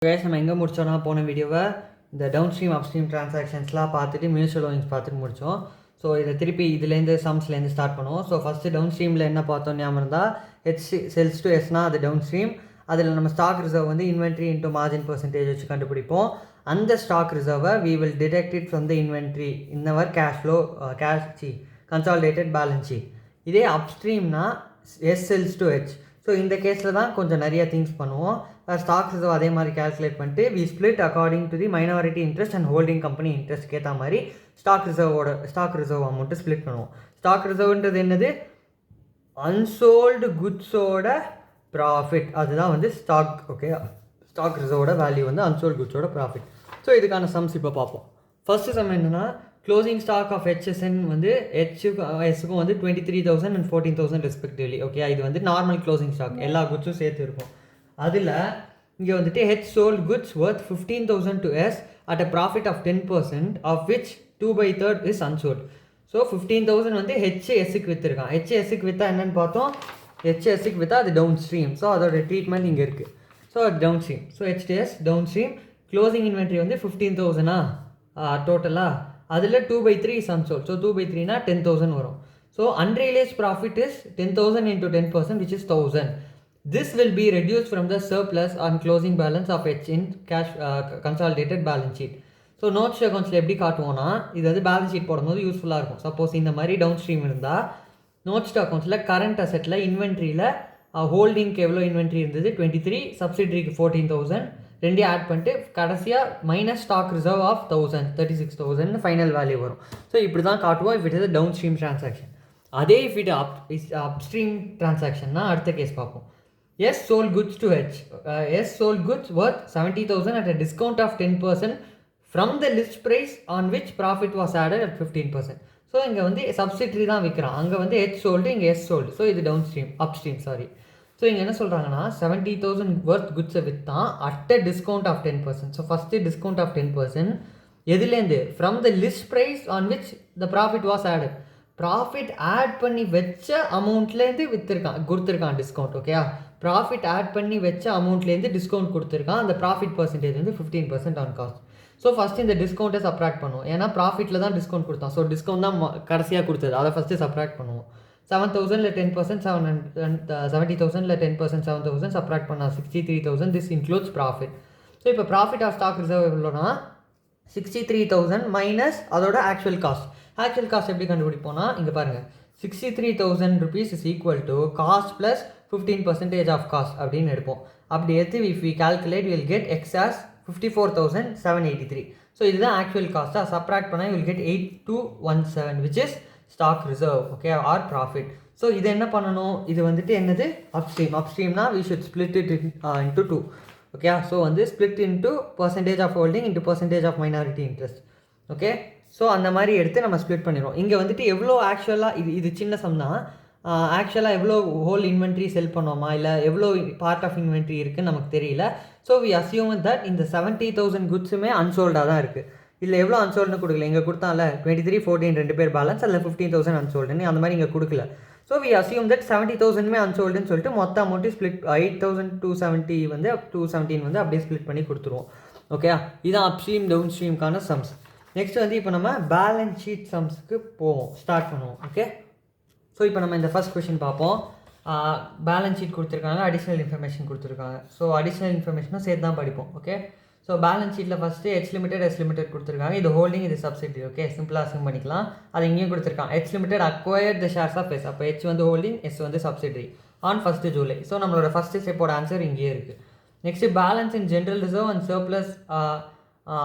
Guys நம்ம எங்கே முடித்தோன்னா போன வீடியோவை இந்த டவுன் ஸ்ட்ரீம் அப் ஸ்ட்ரீம் ட்ரான்சாக்ஷன்ஸ்லாம் பார்த்துட்டு மியூச்சுவல் ஓயிங்ஸ் பார்த்துட்டு முடித்தோம். ஸோ இதை திருப்பி இதுலேருந்து சம்ஸ்லேருந்து ஸ்டார்ட் பண்ணுவோம். ஸோ ஃபஸ்ட்டு டவுன் ஸ்ட்ரீமில் என்ன பார்த்தோம் ஞாபகம் இருந்தால் ஹெச் செல்ஸ் டு எஸ்னா அது டவுன் ஸ்ட்ரீம். அதில் நம்ம ஸ்டாக் ரிசர்வ் வந்து இன்வென்ட்ரி இன்ட்டு மார்ஜின் பர்சன்டேஜ் வச்சு கண்டுபிடிப்போம். அந்த ஸ்டாக் ரிசர்வை we will detect it from the inventory in our cash flow consolidated balance sheet. இதே அப் ஸ்ட்ரீம்னா S sells to H. So இந்த கேஸில் தான் கொஞ்சம் நிறைய திங்ஸ் பண்ணுவோம். ஸ்டாக் ரிசர்வ் அதே மாதிரி கேல்குலேட் பண்ணிட்டு we split according to the minority interest and holding company interest ஏற்ற மாதிரி ஸ்டாக் ரிசர்வ் அமௌண்ட்டு ஸ்பிளிட் பண்ணுவோம். ஸ்டாக் ரிசர்வ்ன்றது என்னது? அன்சோல்டு குட்ஸோட ப்ராஃபிட், அதுதான் வந்து ஸ்டாக். ஓகே, ஸ்டாக் ரிசர்வோட வேல்யூ வந்து அன்சோல்டு குட்ஸோட ப்ராஃபிட். ஸோ இதுக்கான சம்ஸ் இப்போ பார்ப்போம். ஃபஸ்ட்டு சம் என்னென்னா, க்ளோசிங் ஸ்டாக் ஆஃப் ஹெச்எஸ்என் வந்து எஸ்ஸுக்கும் வந்து 23,000 and 14,000 ரெஸ்பெக்டிவ்லி. ஓகே, இது வந்து நார்மல் க்ளோசிங் ஸ்டாக், எல்லா குட்ஸும் சேர்த்து இருக்கும். அதில் இங்கே வந்துட்டு H sold goods worth 15,000 to S at a profit of 10%, of which 2/3 is unsold. So 15,000 வந்து ஹெச்எஸ்க்கு விற்றுருக்கான். ஹெச்எஸ்க்கு விற்றா என்னென்னு பார்த்தோம், ஹெச்எஸ்க்கு விற்றா அது டவுன் ஸ்ட்ரீம். ஸோ அதோட ட்ரீட்மெண்ட் இங்கே இருக்குது. ஸோ அது downstream. So HTS downstream. Closing inventory வந்து 15,000 டோட்டலாக, அதில் 2/3 இஸ் அன்சோல்ட். ஸோ 2/3னா 10,000 வரும். So unrealised profit is 10,000 into 10%, which is 1,000. This will be reduced from the surplus on closing balance of H in cash consolidated balance sheet. So notes அக்கௌண்ட்ஸில் எப்படி காட்டுவோன்னா, இது வந்து balance sheet போடும்போது யூஸ்ஃபுல்லாக இருக்கும். Suppose இந்த மாதிரி டவுன் ஸ்ட்ரீம் இருந்தால் நோட்ஸ் அக்கௌண்ட்ஸில் கரண்ட் அசெட்டில் இன்வென்ட்ரியில் ஹோல்டிங்க்கு எவ்வளோ இன்வென்ட்ரி இருந்தது 23, சப்சிடரிக்கு 14,000, ரெண்டையும் ஆட் பண்ணிட்டு கடைசியாக minus stock reserve of 1,000, 36,000 final value வரும். ஸோ இப்படி தான் காட்டுவோம் if it is downstream transaction. அதே இஃப் இட் அப் ஸ்ட்ரீம் ட்ரான்சாக்ஷன்னா அடுத்த கேஸ் பார்ப்போம். S sold goods to H. S sold goods worth 70,000 at a discount of 10% from the list price on which profit was added at 15%. So இங்கே வந்து subsidiary தான் விற்கிறான், அங்கே வந்து H sold, இங்கே S sold. So இது downstream, upstream sorry. So இங்கே என்ன சொல்கிறாங்கன்னா 70,000 ஒர்த் குட்ஸை விற்றான் at a discount of 10%. So first discount of 10% எதுலேருந்து? From the list price on which the profit was added. Profit add பண்ணி வச்ச அமௌண்ட்லேருந்து கொடுத்துருக்கான் டிஸ்கவுண்ட். ஓகேயா, ப்ராஃபிட் ஆட் பண்ணி வச்ச அமௌண்ட்லேருந்து டிஸ்கவுண்ட் கொடுத்துருக்கான். அந்த ப்ராஃபிட் பர்சன்டேஜ் வந்து 15% ஆன் காஸ்ட். ஸோ ஃபஸ்ட்டு இந்த டிஸ்கவுண்ட்டை சப்ராக்ட் பண்ணுவோம், ஏன்னா ப்ராஃபிட்டில் தான் டிஸ்கவுண்ட் கொடுத்தான். ஸோ டிஸ்கவுண்ட் தான் கடைசியாக கொடுத்தது, அதை ஃபஸ்ட்டு சப்ராக்ட் பண்ணுவோம். 7,000 10%, 70,000 10%, 7,000 சப்ராக்ட் பண்ணால் 63,000. This includes profit. ஸோ இப்போ ப்ராஃபிட் ஆஃப் ஸ்டாக் ரிசர்வ் எவ்வளோனா 63,000 மைனஸ் அதோட ஆக்சுவல் காஸ்ட். ஆக்சுவல் காஸ்ட் எப்படி கண்டுபிடிப்போம்னா, இங்கே பாருங்கள், 63,000 rupees is equal to cost plus 15% of cost அப்படின்னு எடுப்போம். அப்படி எடுத்து if we calculate we will get x as 54,783. So இதுதான் ஆக்சுவல் காஸ்ட்டாக சப்ராக்ட் பண்ணால் you will get 8217, which is stock reserve, okay, or profit. ஸோ இது என்ன பண்ணணும், இது வந்துட்டு என்னது அப்ஸ்ட்ரீம். அப்ஸ்ட்ரீம்னா we should split it into 2. Okay, so வந்து split into percentage of holding into percentage of minority interest. Okay, so அந்த மாதிரி எடுத்து நம்ம ஸ்ப்ளிட் பண்ணிடுவோம். இங்கே வந்துட்டு எவ்வளோ ஆக்சுவலாக இது சின்ன சம் தான். ஆக்சுவலாக எவ்வளோ ஹோல் இன்வென்ட்ரி செல் பண்ணோமா இல்லை எவ்வளோ பார்ட் ஆஃப் இன்வென்ட்ரி இருக்குதுன்னு நமக்கு தெரியல. ஸோ வி அசியூம் தட் இந்த 70,000 குட்ஸுமே அன்சோல்டாக தான் இருக்குது. இல்லை எவ்வளோ அன்சோல்டுன்னு கொடுக்கல, இங்கே கொடுத்தால 23, 14 ரெண்டு பேர் பேலன்ஸ், அதில் 15,000 அன்சோல்டுன்னு அந்த மாதிரி இங்கே கொடுக்கல. ஸோ வி அசியூம் தட் 70,000மே அன்சோல்டுன்னு சொல்லிட்டு மொத்த அமௌண்ட்டு ஸ்ப்ளிட் 8,270 வந்து 217 வந்து அப்படியே ஸ்ப்ளிட் பண்ணி கொடுத்துருவோம். ஓகே, இதுதான் அப் ஸ்ட்ரீம் டவுன் ஸ்ட்ரீம்கான சம்ஸ். நெக்ஸ்ட் வந்து இப்போ நம்ம பேலன்ஸ் ஷீட் சம்ஸ்க்கு போவோம், ஸ்டார்ட் பண்ணுவோம். ஓகே, ஸோ இப்போ நம்ம இந்த ஃபஸ்ட் கொஷின் பார்ப்போம். பேலன்ஸ் ஷீட் கொடுத்துருக்காங்க, அடிஷ்னல் இன்ஃபர்மேஷன் கொடுத்துருக்காங்க. ஸோ அடிஷ்னல் இன்ஃபர்மேஷனும் சேர்த்து தான் படிப்போம். ஓகே, ஸோ பேலன்ஸ் ஷீட்டில் first H limited S limited கொடுத்துருக்காங்க. இது ஹோல்டிங், இது சப்சிடரி. ஓகே, சிம்பிளாக அசியூம் பண்ணிக்கலாம். அது இங்கேயும் கொடுத்துருக்காங்க. H limited acquired the shares of S. அப்போ H வந்து ஹோல்டிங், S வந்து subsidiary on 1st July. So நம்மளோட ஃபஸ்ட்டு ஸ்டெப்போட ஆன்சர் இங்கேயே இருக்குது. Next balance in general reserve and surplus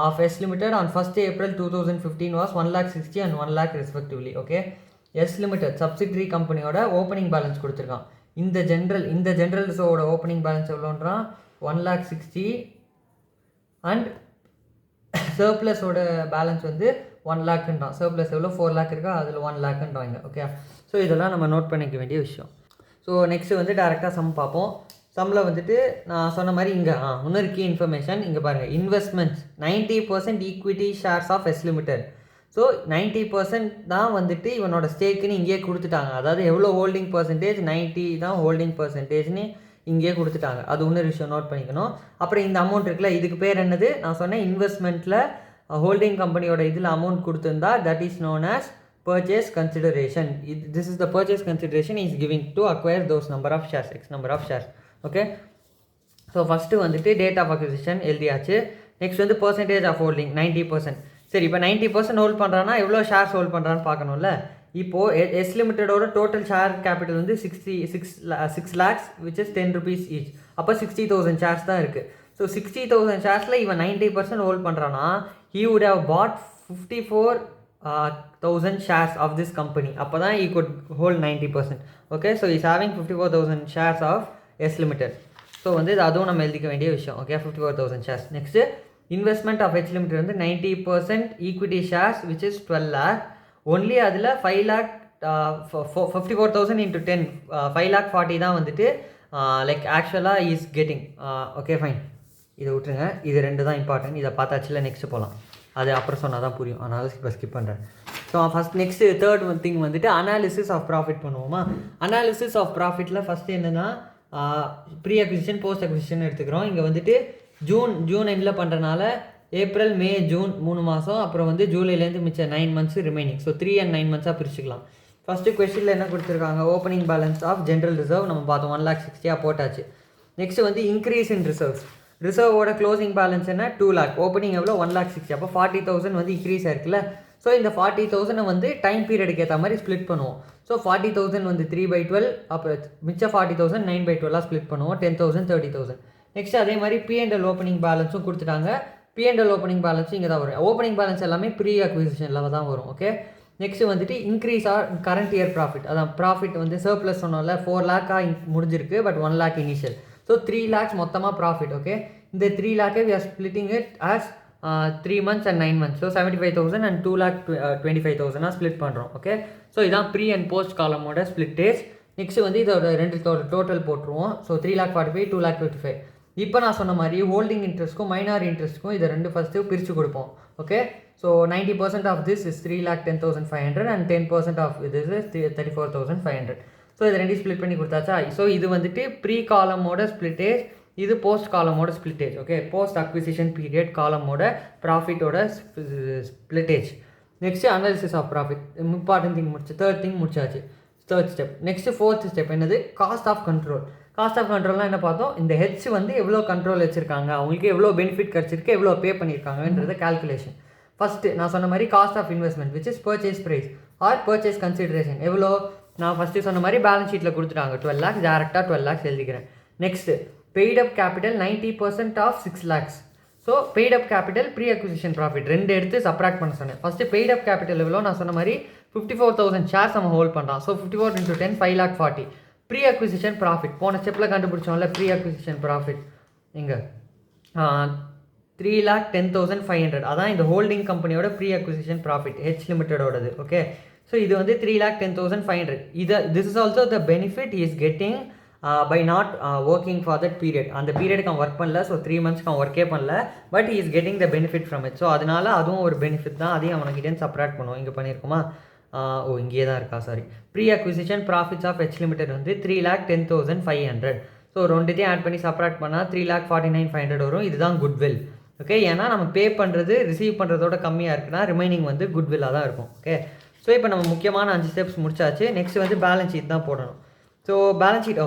of S Limited on 1st April 2015 was 1,60,000 and 1,00,000 respectively. Okay, S Limited subsidiary company-ஓட opening balance கொடுத்துருக்கான். இந்த general ரிசர்வோட opening balance எவ்வளோன்றான் 1,60,000 and சர்ப்ளஸோட பேலன்ஸ் வந்து 1,00,000ன்றான். சர்ப்ளஸ் எவ்வளோ 4,00,000 இருக்கா, அதில் 1,00,000ன்றாங்க. ஓகே, ஸோ இதெல்லாம் நம்ம நோட் பண்ணிக்க வேண்டிய விஷயம். ஸோ நெக்ஸ்ட்டு வந்து டேரெக்டாக சம் பார்ப்போம். சம்மில் வந்துட்டு நான் சொன்ன மாதிரி இங்கே இன்னொரு கீ இன்ஃபர்மேஷன் இங்கே பாருங்கள். Investments 90% equity shares of S Limited. So 90% தான் வந்துட்டு இவனோட ஸ்டேக்குன்னு இங்கேயே கொடுத்துட்டாங்க. அதாவது எவ்வளோ ஹோல்டிங் பர்சன்டேஜ் 90 தான் ஹோல்டிங் பர்சன்டேஜ்னு இங்கேயே கொடுத்துட்டாங்க. அது இன்னொரு விஷயம் நோட் பண்ணிக்கணும். அப்புறம் இந்த அமௌண்ட் இருக்குல்ல, இதுக்கு பேர் என்னது, நான் சொன்னேன் இன்வெஸ்ட்மெண்ட்டில் ஹோல்டிங் கம்பெனியோட இதில் அமௌண்ட் கொடுத்துருந்தா that is known as purchase consideration. This is the purchase consideration is giving to acquire those number of shares, x number of shares. Okay, so first வந்துட்டு date of acquisition எழுதியாச்சு. Next வந்து percentage of holding 90%. சரி, இப்போ 90% hold பண்ணுறான்னா எவ்வளோ shares hold பண்ணுறான்னு பார்க்கணும்ல. இப்போது எஸ் லிமிட்டடோட டோட்டல் ஷேர் கேபிட்டல் வந்து 6 lakhs which is 10 rupees each. அப்போ 60,000 ஷேர்ஸ் தான் இருக்குது. ஸோ 60,000 ஷேர்ஸில் இவன் 90% ஹோல்ட் பண்ணுறான்னா he would have bought 54,000 shares of this company. அப்போ தான் he could hold 90%. Okay, so he is having 54,000 shares of S Limited. So வந்து இது அதுவும் நம்ம எழுதிக்க வேண்டிய விஷயம். Okay, 54,000 shares. Next investment of H Limited வந்து 90% equity shares which is 12 lakh. Only அதில் 5 lakh 54,000 into 10 5 lakh 40 தான் வந்துட்டு லைக் ஆக்சுவலாக இஸ் கெட்டிங். ஓகே ஃபைன், இதை விட்டுருங்க. இது ரெண்டு தான் இம்பார்ட்டன்ட். இதை பார்த்தாச்சுல, நெக்ஸ்ட்டு போகலாம். அது அப்புறம் சொன்னால் தான் புரியும், அதனால் இப்போ ஸ்கிப் பண்ணுறேன். So first next third thing வந்துட்டு அனாலிசிஸ் ஆஃப் ப்ராஃபிட் பண்ணுவோமா. அனாலிசிஸ் ஆஃப் ப்ராஃபிட்டில் ஃபஸ்ட்டு என்னென்னா ப்ரீ அக்விசிஷன் போஸ்ட் அக்விசிஷன் எடுத்துக்கிறோம். இங்கே வந்துட்டு ஜூன் எண்டில் பண்ணுறனால ஏப்ரல் மே ஜூன் 3 மாதம், அப்புறம் வந்து ஜூலைலேருந்து மிச்சம் 9 months remaining. So 3 and 9 months பிரிச்சுக்கலாம். ஃபஸ்ட்டு கொஸ்டினில் என்ன கொடுத்துருக்காங்க, opening balance of general reserve நம்ம பார்த்தோம் 1,60,000 போட்டாச்சு. நெக்ஸ்ட்டு வந்து இன்க்ரீஸ் இன் ரிசர்வோட க்ளோசிங் பேலன்ஸ் என்ன 2 lakh, ஓப்பனிங் எவ்வளோ 1,60,000. அப்போ 40,000 வந்து இன்க்ரீஸ் ஆயிருக்குல்ல. ஸோ இந்த 40,000 வந்து டைம் பீரியடுக்கு ஏற்ற மாதிரி ஸ்ப்ளிட் பண்ணுவோம். ஸோ 40,000 வந்து 3/12, அப்புறம் மிச்சம் 40,000 9/12 ஸ்ப்ளிட் பண்ணுவோம். 10,000 30,000. நெக்ஸ்ட் அதே மாதிரி P&L ஓப்பனிங் பேலன்ஸும் கொடுத்துட்டாங்க. P&L ஓப்பனிங் பேலன்ஸும் இங்கே தான் வரும். ஓப்பனிங் பேலன்ஸ் எல்லாமே ப்ரீ அக்விசிஷனில் தான் வரும். ஓகே, நெக்ஸ்ட்டு வந்துட்டு increase R current year profit. அதான் ப்ராஃபிட் வந்து சர்ப்ளஸ் சொன்னோம்ல, 4 lakh முடிஞ்சிருக்கு, but 1 lakh initial. So 3 lakhs மொத்தமாக ப்ராஃபிட். ஓகே, இந்த 3 lakh we are splitting it as 3 months and 9 months. So 75,000 and 2,25,000 split பண்ணுறோம். ஓகே, ஸோ இதான் pre and post காலமோட ஸ்ப்ளிட்டேஜ். Next வந்து இதோட ரெண்டு டோட்டல் போட்டுருவோம். ஸோ 3,45,000 2,55,000. இப்போ நான் சொன்ன மாதிரி ஹோல்டிங் இன்ட்ரெஸ்ட்க்கும் மைனாரிட்டி இன்ட்ரெஸ்ட்க்கும் இதை ரெண்டு ஃபஸ்ட்டு பிரித்து கொடுப்போம். Okay, so 90% of this is 3,10,500 and 10% of this is 34,500. So இது ரெண்டு ஸ்ப்ளிட் பண்ணி கொடுத்தாச்சா. ஸோ இது வந்துட்டு ப்ரீ காலமோட ஸ்ப்ளிட்டேஜ், இது போஸ்ட் காலமோட ஸ்ப்ளிட்டேஜ். ஓகே, போஸ்ட் அக்விசிஷன் பீரியட் காலமோட ப்ராஃபிட்டோட ஸ்ப்ளிட்டேஜ். Next analysis of profit, important thing முடிச்சு, தேர்ட் திங் முடிச்சாச்சு. Third step. Next fourth step என்னது, cost of control. Cost of கண்ட்ரோல்னால் என்ன பார்த்தோம், இந்த ஹெச் வந்து எவ்வளோ கண்ட்ரோல் வச்சுருக்காங்க, அவங்களுக்கு எவ்வளோ பெனிஃபிட் கிடச்சிருக்கு, எவ்வளோ பே பண்ணியிருக்காங்கன்றத கால்குலேஷன். ஃபஸ்ட்டு நான் சொன்ன மாதிரி cost of investment which is purchase price or purchase consideration எவ்வளோ, நான் ஃபஸ்ட்டு சொன்ன மாதிரி பேலன்ஸ் ஷீட்டில் கொடுத்துட்டாங்க 12 lakhs, டேரெக்டாக 12 lakhs எழுதிக்கிறேன். Next paid up capital 90% of 6 lakhs. So paid up capital pre acquisition profit ரெண்டு எடுத்து சப்ராக்ட் பண்ண சொன்னேன். ஃபஸ்ட்டு பெய்ட் அப் கேபிட்டல் எவ்வளோ, நான் சொன்ன மாதிரி 54,000 ஷேர்ஸ் நம்ம ஹோல்ட் பண்ணுறோம். So 54 into 10 5,40,000. Pre acquisition profit போன ஸ்டெப்பில் கண்டுபிடிச்சோம்ல, ப்ரீ அக்விசிஷன் ப்ராஃபிட் இங்கே 3,10,500. அதான் இந்த ஹோல்டிங் கம்பெனியோட ப்ரீ அக்விசிஷன் ப்ராஃபிட் ஹெச் லிமிட்டடோடது. ஓகே, ஸோ இது வந்து 3,10,500. This is also the benefit is getting by not working for that period. அந்த பீரியடுக்கு அவன் ஒர்க் பண்ணல, ஸோ 3 months அவன் ஒர்க்கே பண்ணல, but is getting the benefit from it. So அதனால அதுவும் ஒரு பெனிஃபிட் தான், அதையும் அவனுக்கிட்டே சப்ராக்ட் பண்ணுவோம். இங்கே பண்ணியிருக்கோமா, இங்கே தான் இருக்கா, sorry. Pre acquisition profits of H limited வந்து 3,10,500. ஸோ ரெண்டுத்தையும் ஆட் பண்ணி சப்ராக்ட் பண்ணால் 3,49,500 வரும். இதுதான் குட்வில். ஓகே, ஏன்னா நம்ம பே பண்ணுறது ரிசீவ் பண்ணுறதோட கம்மியாக இருக்குன்னா ரிமைனிங் வந்து குட்வில்லாக தான் இருக்கும். ஓகே, ஸோ இப்போ நம்ம முக்கியமான 5 ஸ்டெப்ஸ் முடிச்சாச்சு. நெக்ஸ்ட் வந்து பேலன்ஸ் ஷீட் தான் போடணும். ஸோ பேலன்ஸ் ஷீட்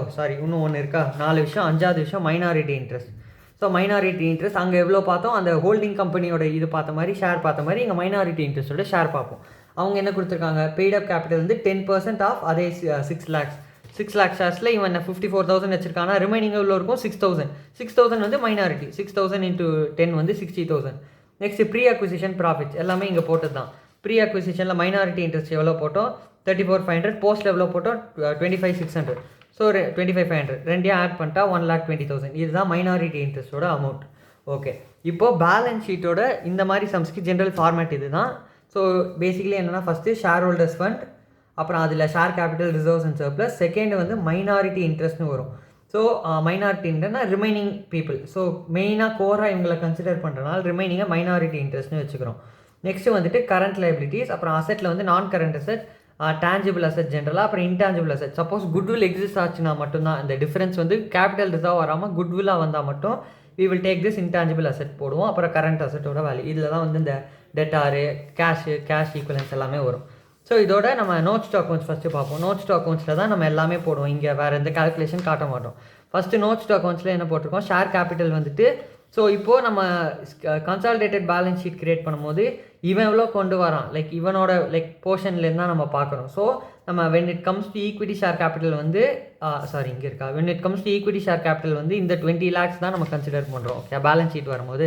இன்னும் ஒன்று இருக்கா, 4 விஷயம். 5வது விஷயம் minority interest. So minority interest அங்கே எவ்வளோ பார்த்தோம், அந்த ஹோல்டிங் கம்பெனியோட இது பார்த்த மாதிரி ஷேர் பார்த்த மாதிரி இங்கே மைனாரிட்டி இன்ட்ரெஸ்ட்டோட ஷேர் பார்ப்போம். அவங்க என்ன கொடுத்துருக்காங்க, பெய்ட் அப் கேபிட்டல் வந்து 10% ஆஃப் அதே 6 lakhs. 6 lakh ஷேர்ஸில் இவன் 54,000 வச்சிருக்கானா, ரிமைனிங் எவ்வளோ இருக்கும் 6,000. 6,000 வந்து மைனாரிட்டி. 6,000 into 10 வந்து 60,000. நெக்ஸ்ட் ப்ரீ அக்விசிஷன் ப்ராஃபிட்ஸ் எல்லாமே இங்கே போட்டது தான். ப்ரீ அக்விசிஷனில் மைனாரிட்டி இன்ட்ரெஸ்ட் எவ்வளோ போட்டோம் 34,500. போஸ்ட்டில் எவ்வளோ போட்டோம் 25,600. ஸோ 25,500 ரெண்டையும் ஆட் பண்ணிட்டா 1,20,000. இதுதான் மைனாரிட்டி இன்ட்ரெஸ்ட்டோட அமௌண்ட். ஓகே, இப்போது பேலன்ஸ் ஷீட்டோட இந்த மாதிரி சம்ஸ்க்கு ஜென்ரல் ஃபார்மேட் இது தான். ஸோ பேசிக்கலி என்னென்னா, ஃபஸ்ட்டு ஷேர் ஹோல்டர்ஸ் ஃபண்ட், அப்புறம் அதில் share capital reserves and surplus. Second வந்து மைனாரிட்டி இன்ட்ரெஸ்ட்னு வரும். ஸோ மைனாரிட்டி இன்ட்ரெஸ்ட்னா ரிமைனிங் பீப்புள். ஸோ மெயினாக கோராக இவங்களை கன்சிடர் பண்ணுறதுனால ரிமைனிங்காக மைனாரிட்டி இன்ட்ரெஸ்ட்னு வச்சுக்கிறோம். நெக்ஸ்ட்டு வந்துட்டு கரண்ட் லைபிலிட்டிஸ், அப்புறம் அசெட்டில் வந்து நான் கரண்ட் அசெட், டேஞ்சிபிள் அசெட் ஜென்ரலாக, அப்புறம் intangible asset. Suppose goodwill exist ஆச்சுன்னா மட்டும்தான் இந்த டிஃபரன்ஸ் வந்து கேபிட்டல் ரிசர்வ் வராமல் குட்வில்லாக வந்தால் மட்டும் we will take this intangible asset போடுவோம். அப்புறம் கரண்ட் அசெட்டோட வேல்யூ இதில் தான் வந்து இந்த டெட்டாரு கேஷ் ஈக்குவலன்ஸ் எல்லாமே வரும். ஸோ இதோட நம்ம நோட் ஸ்டாக் அக்கௌண்ட்ஸ் ஃபஸ்ட்டு பார்ப்போம். நோட் ஸ்டாக் அக்கௌண்ட்ஸில் தான் நம்ம எல்லாமே போடுவோம். இங்கே வேறு எந்த கால்குலேஷன் காட்ட மாட்டோம். ஃபஸ்ட்டு நோட் ஸ்டாக் அக்கௌண்ட்ஸில் என்ன போட்டிருக்கோம், ஷேர் கேபிட்டல் வந்துட்டு ஸோ இப்போது நம்ம கன்சாலிடேட்டட் பேலன்ஸ் ஷீட் கிரியேட் பண்ணும்போது இவன் எவ்வளோ கொண்டு வரான், லைக் இவனோட லைக் போர்ஷன்லேருந்து தான் நம்ம பார்க்கணும். ஸோ நம்ம when it comes to equity share capital வந்து இங்கே இருக்கா, when it comes to equity share capital வந்து இந்த 20 lakhs தான் நம்ம கன்சிடர் பண்ணுறோம். ஓகே, பேலன்ஸ் ஷீட் வரும்போது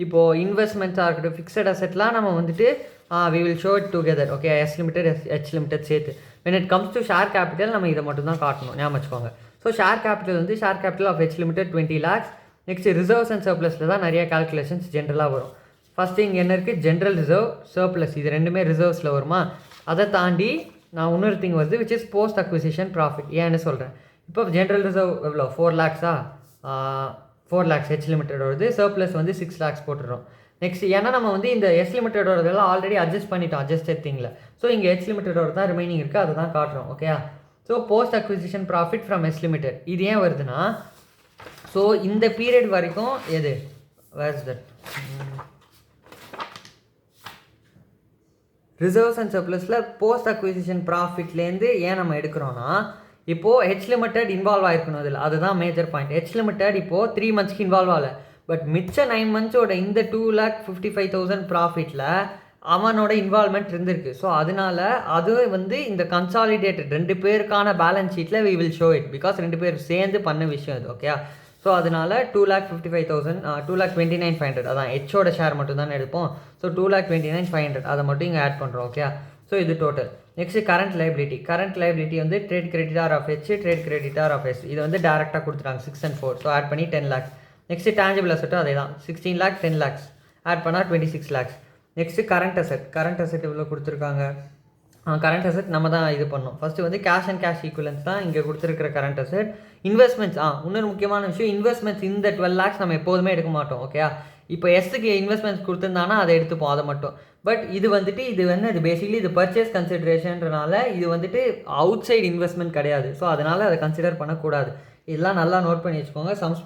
இப்போது இன்வெஸ்ட்மெண்ட்ஸாக இருக்கட்டும், ஃபிக்ஸட் அசெட்லாம் நம்ம வந்துட்டு we will show it together. Okay, S limited H limited சேர்த்து. when it comes to share capital நம்ம இதை மட்டும் தான் காட்டணும், ஞாபகம் வச்சுக்கோங்க. ஸோ ஷேர் கேபிட்டல் வந்து share capital of H limited 20 lakhs. Next reserves and சர்ப்ளஸில் தான் நிறைய கால்குலேஷன்ஸ் ஜென்ரலாக வரும். ஃபஸ்ட்டு இங்கே என்ன இருக்குது, ஜென்ரல் ரிசர்வ், சர்ப்ளஸ், இது ரெண்டுமே ரிசர்வ்ஸில் வருமா. அதை தாண்டி நான் இன்னொரு திங் வருது which is post acquisition profit. ஏன்னு சொல்கிறேன், இப்போ ஜென்ரல் ரிசர்வ் எவ்வளோ 4 lakhs 4 lakhs ஹெச் லிமிட்டட் வருது, சர்ப்ளஸ் வந்து 6 lakhs போட்டுடுறோம். நெக்ஸ்ட் ஏன்னா நம்ம வந்து இந்த எஸ் லிமிட்டடோடதெல்லாம் ஆல்ரெடி அட்ஜஸ்ட் பண்ணிட்டோம் அட்ஜஸ்டட் திங்கில். ஸோ இங்கே ஹெச் லிமிட்டடோட தான் ரிமைனிங் இருக்குது, அதை தான் காட்டுறோம். Okay, so post acquisition profit from S limited இது ஏன் வருதுன்னா, ஸோ இந்த பீரியட் வரைக்கும் எது வேர்ஸ் தட் ரிசர்வ்ஸ் அண்ட் சர்ப்ளஸில் போஸ்ட் அக்விசிஷன் ப்ராஃபிட்லேருந்து ஏன் நம்ம எடுக்கிறோன்னா, இப்போது ஹெச் லிமிடெட் இன்வால்வ் ஆகிருக்கணும் அதில், அதுதான் மேஜர் பாயிண்ட். ஹெச் லிமிடெட் இப்போது 3 months இன்வால்வ் ஆகலை, பட் மிச்ச 9 monthsோட இந்த 2,55,000 ப்ராஃபிட்டில் அவனோட இன்வால்மெண்ட் இருந்திருக்கு. ஸோ அதனால அது வந்து இந்த கன்சாலிடேட்டட் 2 பேருக்கான பேலன்ஸ் ஷீட்டில் we will show it because 2 பேர் சேர்ந்து பண்ண விஷயம் இது. ஓகே, ஸோ அதனால 2,55,000 2,29,500 அதான் ஹெச்சோட ஷேர் மட்டும் தானே எடுப்போம். ஸோ 2,29,500 அதை மட்டும் இங்கே ஆட் பண்ணுறோம். ஓகே, ஸோ இது டோட்டல். நெக்ஸ்ட் கரண்ட் லைபிலிட்டி வந்து trade creditor of H, trade creditor of S, இது வந்து டேரெக்டாக கொடுத்துட்டாங்க 6 and 4. ஸோ ஆட் பண்ணி 10 lakhs. நெக்ஸ்ட் டேஞ்சிபிள் அசெட்டும் அதே தான் 16 lakhs 10 lakhs ஆட் பண்ணால் 26 lakhs. நெக்ஸ்ட்டு கரண்ட் அசெட் இவ்வளோ கொடுத்துருக்காங்க. கரண்ட் அசெட் நம்ம தான் இது பண்ணோம். ஃபஸ்ட்டு வந்து கேஷ் அண்ட் கேஷ் ஈக்குவலன்ஸ் தான் இங்கே கொடுத்துருக்கிற கரண்ட் அசெட். இன்வெஸ்ட்மெண்ட்ஸ் இன்னொரு முக்கியமான விஷயம், இன்வெஸ்ட்மெண்ட்ஸ் இந்த 12 lakhs நம்ம எப்போதுமே எடுக்க மாட்டோம். ஓகே, இப்போ எஸ்க்கு இன்வெஸ்ட்மெண்ட்ஸ் கொடுத்துருந்தானா அதை எடுத்துப்போம், அதை மட்டும். பட் இது வந்துட்டு இது பேசிக்கலி இது பர்ச்சேஸ் கன்சிடரேஷன்றனால இது வந்துட்டு அவுட் சைடு இன்வெஸ்ட்மெண்ட் கிடையாது. ஸோ அதனால் அதை கன்சிடர் பண்ணக்கூடாது. இதெல்லாம் நல்லா நோட் பண்ணி வச்சுக்கோங்க. சம்ஸ்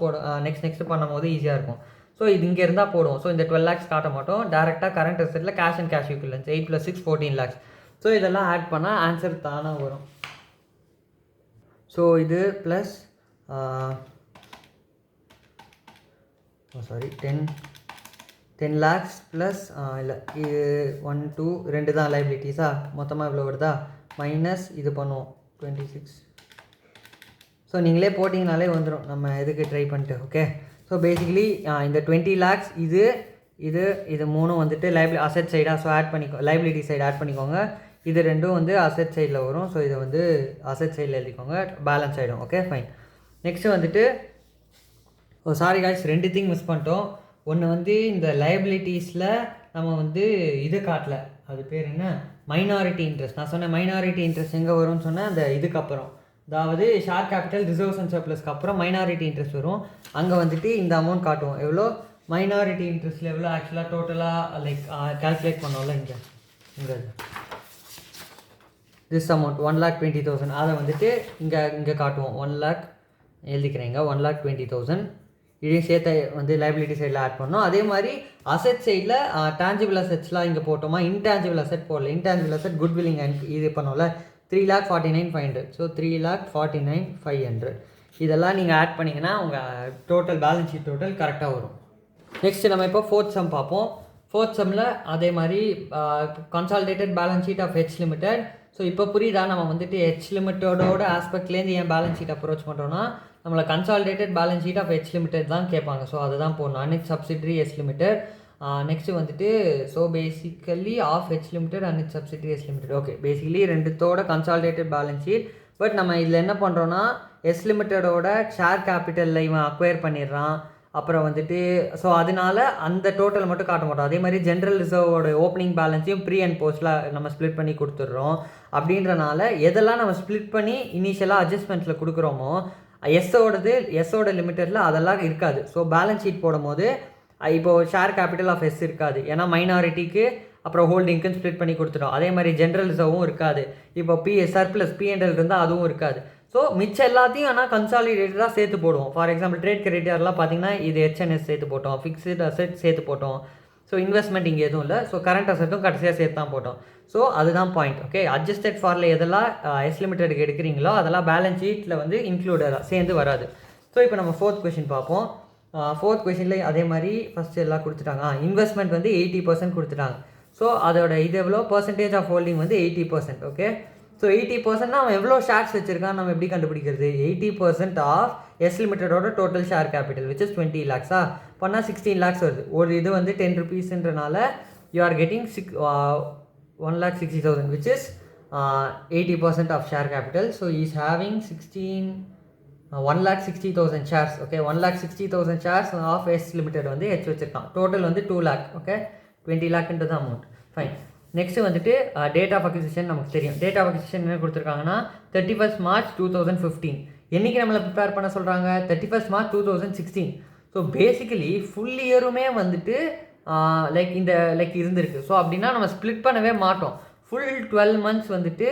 நெக்ஸ்ட் பண்ணும் போது ஈஸியாக இருக்கும். ஸோ இது இங்கே இருந்தால் போடுவோம். ஸோ இந்த 12 lakhs காட்ட மாட்டோம், டேரெக்டாக கரண்ட் அசெட்டில் cash and cash equivalents 8 + 6 14 lakhs. So இதெல்லாம் ஆட் பண்ணால் ஆன்சர் தானாக வரும். ஸோ இது ப்ளஸ் 10 lakhs ப்ளஸ் இல்லை இது 1 2 2 தான் லைபிலிட்டிஸா, மொத்தமாக இவ்வளோ வருதா, மைனஸ் இது பண்ணுவோம் 26. ஸோ நீங்களே போட்டிங்கனாலே வந்துடும், நம்ம எதுக்கு ட்ரை பண்ணிட்டு. ஓகே, ஸோ பேசிக்கலி இந்த 20 lakhs இது மூணும் வந்துட்டு அசெட் சைடாக, ஸோ ஆட் பண்ணிக்கோ, லைபிலிட்டி சைடு ஆட் பண்ணிக்கோங்க. இது ரெண்டும் வந்து அசெட் சைடில் வரும். ஸோ இதை வந்து அசெட் சைடில் எழுதிக்கோங்க, பேலன்ஸ் ஆகிடும். Okay, fine. நெக்ஸ்ட்டு வந்துட்டு சாரி காய்ஸ், 2 திங் மிஸ் பண்ணிட்டோம். ஒன்று வந்து இந்த லைபிலிட்டிஸில் நம்ம வந்து இது காட்டல, அது பேர் என்ன, மைனாரிட்டி இன்ட்ரெஸ்ட். நான் சொன்னேன் மைனாரிட்டி இன்ட்ரெஸ்ட் எங்கே வரும்னு சொன்னேன், அந்த இதுக்கப்புறம், அதாவது ஷேர் கேபிட்டல் ரிசர்வ்ஸ் அண்ட் சர்ப்ளஸ்க்கு அப்புறம் மைனாரிட்டி இன்ட்ரெஸ்ட் வரும். அங்கே வந்துட்டு இந்த அமௌண்ட் காட்டுவோம், எவ்வளோ மைனாரிட்டி இன்ட்ரெஸ்ட்டில் எவ்வளோ ஆக்சுவலாக டோட்டலாக லைக் கால்குலேட் பண்ணோம்ல இங்கே திஸ் அமௌண்ட் 1,20,000 அதை வந்துட்டு இங்கே காட்டுவோம். 1 lakh எழுதிக்கிறேங்க, 1,20,000 இதையும் சேர்த்து வந்து லைபிலிட்டி சைடில் ஆட் பண்ணோம். அதே மாதிரி அசெட் சைடில் டேஞ்சிபிள் அசெட்ஸ்லாம் இங்கே போட்டோமா, இன்டேஞ்சிபிள் அசெட் போடல. இன்டேஞ்சிபிள் அசெட் குட்வில்லிங் இது பண்ணோம்ல 3,49,500. ஸோ 3,49,500 இதெல்லாம் நீங்கள் ஆட் பண்ணிங்கன்னா உங்கள் டோட்டல் பேலன்ஸ் ஷீட் டோட்டல் கரெக்டாக வரும். நெக்ஸ்ட்டு நம்ம இப்போ 4th sum பார்ப்போம். 4th sumமில் அதே மாதிரி consolidated balance sheet of H limited. So இப்போ புரியுதா, நம்ம வந்துட்டு ஹெச் லிமிட்டோட ஆஸ்பெக்ட்லேருந்து ஏன் பேலன்ஸ் ஷீட் அப்ரோச் பண்ணுறோன்னா, நம்மளை consolidated balance sheet of H limited தான் கேட்பாங்க. ஸோ அதுதான் போடணும், and it subsidiary H limited. Next வந்துட்டு so basically of H limited and it subsidiary H limited. Okay, basically ரெண்டுத்தோட கன்சாலிடேட்டட் பேலன்ஸ் ஷீட். பட் நம்ம இதில் என்ன பண்ணுறோன்னா, எஸ் லிமிட்டடோட ஷேர் கேபிட்டலில் இவன் அக்வயர் பண்ணிடுறான். அப்புறம் வந்துட்டு ஸோ அதனால அந்த டோட்டலை மட்டும் காட்ட மாட்டோம். அதே மாதிரி ஜென்ரல் ரிசர்வோட ஓப்பனிங் பேலன்ஸையும் ப்ரீ அண்ட் போஸ்ட்டில் நம்ம ஸ்ப்ளிட் பண்ணி கொடுத்துட்றோம். அப்படின்றனால எதெல்லாம் நம்ம ஸ்ப்ளிட் பண்ணி இனிஷியலாக அட்ஜஸ்ட்மெண்ட்ஸில் கொடுக்குறோமோ எஸ்ஸோட லிமிட்டடில் அதெல்லாம் இருக்காது. ஸோ பேலன்ஸ் ஷீட் போடும் போது இப்போது ஷேர் கேபிட்டல் ஆஃப் எஸ் இருக்காது, ஏன்னா மைனாரிட்டிக்கு அப்புறம் ஹோல்டிங்க்கு ஸ்ப்ளிட் பண்ணி கொடுத்துட்டோம். அதே மாதிரி ஜென்ரல் ரிசர்வும் இருக்காது. இப்போ சர்ப்ளஸ் P&L இருந்தால் அதுவும் இருக்காது. ஸோ மிச்சம் எல்லாத்தையும் ஆனால் கன்சாலிடேட்டடாக சேர்த்து போடுவோம். ஃபார் எக்ஸாம்பிள் ட்ரேட் கிரெடிட்டர்லாம் பார்த்தீங்கன்னா இது H&S சேர்த்து போட்டோம், ஃபிக்ஸ்டு அசெட் சேர்த்து போட்டோம். ஸோ இன்வெஸ்ட்மெண்ட் இங்கே எதுவும் இல்லை. ஸோ கரண்ட் அசெட்டும் கடைசியாக சேர்த்து தான் போட்டோம். ஸோ அதுதான் பாயிண்ட். ஓகே, அட்ஜஸ்டட் ஃபாரில் எதெல்லாம் எஸ் லிமிட்டெடுக்கு எடுக்கிறீங்களோ அதெல்லாம் பேலன்ஸ் ஷீட்டில் வந்து இன்க்ளூடடாக சேர்ந்து வராது. ஸோ இப்போ நம்ம 4th கொஷின் பார்ப்போம். 4th கொஷினில் அதே மாதிரி ஃபஸ்ட்டு எல்லாம் கொடுத்துட்டாங்க. இன்வெஸ்ட்மெண்ட் வந்து 80% கொடுத்துட்டாங்க. ஸோ அதோட இது எவ்வளோ பர்சன்டேஜ் ஆஃப் ஹோல்டிங் வந்து 80%. ஓகே, ஸோ 80%னா அவன் எவ்வளோ ஷேர்ஸ் வச்சுருக்கான் நம்ம எப்படி கண்டுபிடிக்கிறது? 80% ஆஃப் எஸ் லிமிட்டடோட total share capital which is 20 lakhs பண்ணால் 16 lakhs வருது. ஒரு இது வந்து 10 rupeesன்றனால you are getting 1,60,000 which is 80% of share capital. So he is having 1,60,000 shares. Okay, 1,60,000 shares of S Limited வந்து H வச்சிருக்கான். டோட்டல் வந்து 2 lakh. ஓகே, 20 lakhன்றது அமௌண்ட். ஃபைன். நெக்ஸ்ட் வந்துட்டு டேட் ஆஃப் அக்விசிஷன் நமக்கு தெரியும். டேட் ஆஃப் அக்விசிஷன் என்ன கொடுத்துருக்காங்கன்னா 31st March 2015. என்றைக்கு நம்மளை ப்ரிப்பேர் பண்ண சொல்கிறாங்க? 31st March 2016. So basically full இயருமே வந்துட்டு லைக் இருந்திருக்கு. ஸோ அப்படின்னா நம்ம ஸ்ப்ளிட் பண்ணவே மாட்டோம். ஃபுல் 12 months வந்துட்டு